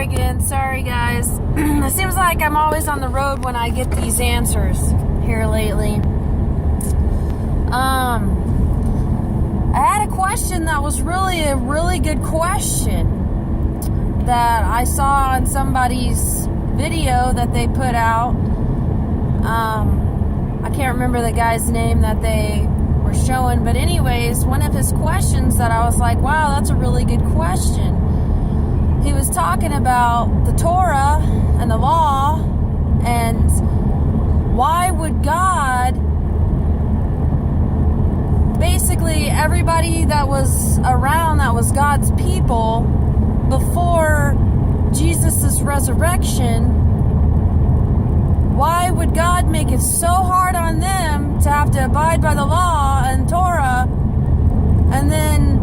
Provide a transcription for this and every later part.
Laura again. Sorry, guys. It seems like I'm always on the road when I get these answers here lately. I had a question that was really a really good question that I saw in somebody's video that they put out. I can't remember the guy's name that they were showing, but anyways, one of his questions that I was like, wow, that's a really good question. He was talking about the Torah and the law, and why would God, basically everybody that was around that was God's people before Jesus' resurrection, why would God make it so hard on them to have to abide by the law and Torah, and then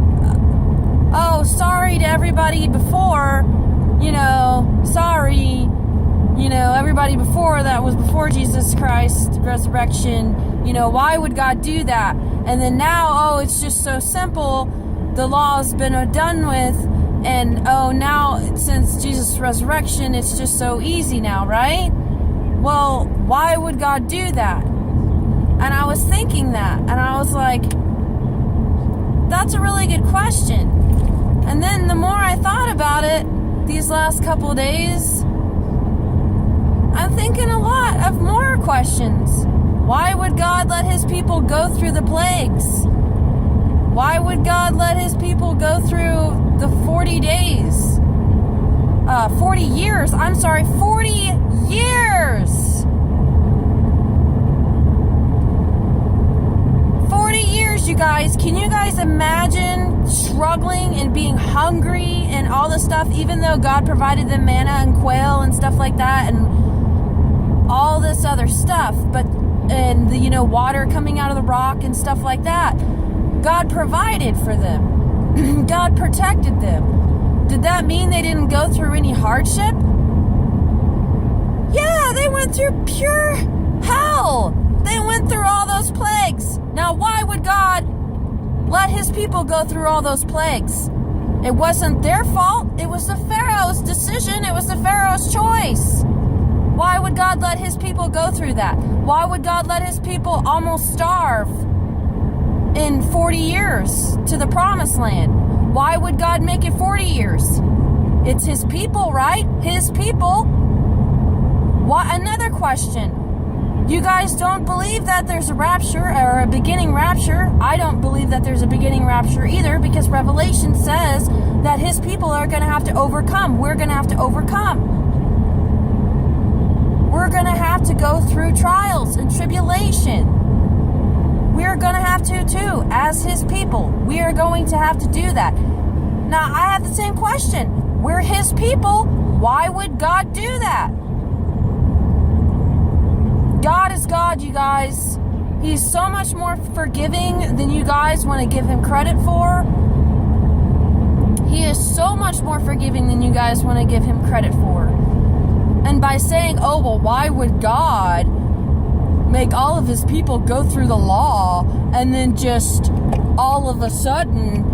sorry to everybody before, everybody before that was before Jesus Christ's resurrection, why would God do that? And then now, it's just so simple, the law's been done with, and now since Jesus' resurrection, it's just so easy now, right? Well, why would God do that? And I was thinking that, and I was like, that's a really good question. And then the more I thought about it these last couple of days, I'm thinking a lot of more questions. Why would God let his people go through the plagues? Why would God let his people go through the 40 days? 40 years. 40 years! 40 years, you guys. Can you guys imagine struggling and being hungry and all this stuff, even though God provided them manna and quail and stuff like that and all this other stuff, and the water coming out of the rock and stuff like that? God provided for them. God protected them. Did that mean they didn't go through any hardship? Yeah, they went through pure hell. They went through all those plagues. Now, why would God let his people go through all those plagues? It wasn't their fault. It was the Pharaoh's decision. It was the Pharaoh's choice. Why would God let his people go through that? Why would God let his people almost starve in 40 years to the promised land? Why would God make it 40 years? It's his people, right? His people. Why? Another question. You guys don't believe that there's a rapture or a beginning rapture. I don't believe that there's a beginning rapture either, because Revelation says that his people are going to have to overcome. We're going to have to overcome. We're going to have to go through trials and tribulation. We're going to have to too, as his people. We are going to have to do that. Now, I have the same question. We're his people. Why would God do that? God is God, you guys. He's so much more forgiving than you guys want to give him credit for. He is so much more forgiving than you guys want to give him credit for. And by saying, why would God make all of his people go through the law and then just all of a sudden,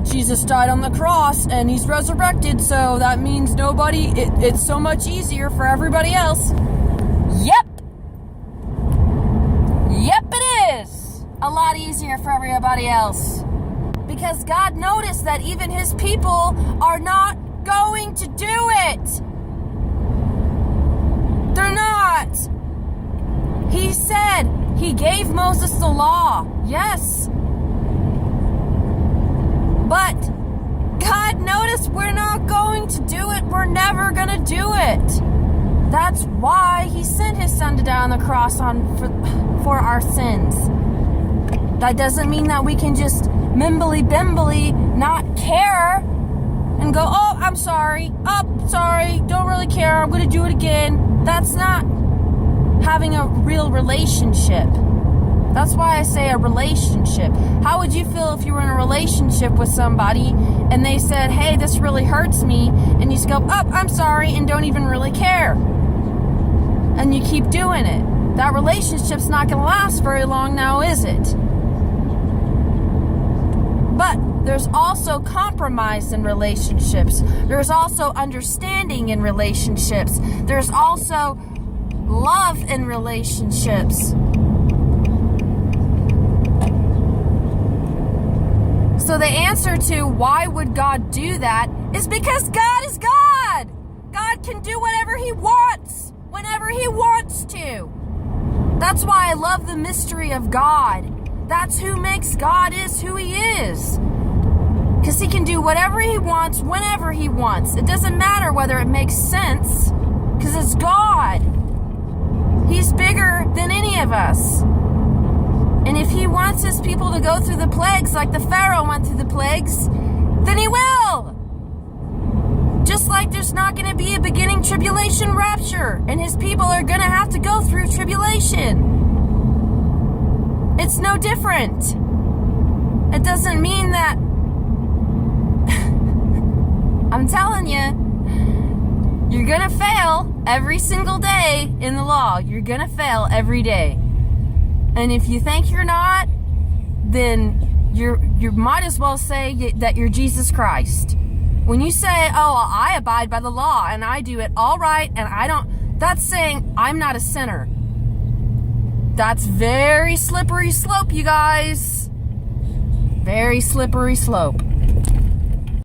Jesus died on the cross and he's resurrected, so that means it's so much easier for everybody else. Yep, it is a lot easier for everybody else, because God noticed that even his people are not going to do it. They're not. He said he gave Moses the law, yes, but God noticed we're not going to do it. We're never going to do it. That's why he sent his son to die on the cross for our sins. That doesn't mean that we can just mimbly-bimbly not care and go, I'm sorry, don't really care, I'm going to do it again. That's not having a real relationship. That's why I say a relationship. How would you feel if you were in a relationship with somebody and they said, hey, this really hurts me, and you just go, I'm sorry, and don't even really care? And you keep doing it. That relationship's not going to last very long now, is it? But there's also compromise in relationships. There's also understanding in relationships. There's also love in relationships. So the answer to why would God do that is because God is God. God can do whatever He wants, whenever He wants to. That's why I love the mystery of God. That's who makes God is who He is. Because He can do whatever He wants, whenever He wants. It doesn't matter whether it makes sense, because it's God. He's bigger than any of us. And if He wants His people to go through the plagues like the Pharaoh went through the plagues, then He will. Just like there's not going to be a beginning tribulation rapture, and His people are going to have to go through tribulation. It's no different. It doesn't mean that... I'm telling you, you're going to fail every single day in the law. You're going to fail every day. And if you think you're not, then you might as well say that you're Jesus Christ. When you say, oh, well, I abide by the law and I do it all right and I don't, that's saying I'm not a sinner. That's very slippery slope, you guys. Very slippery slope.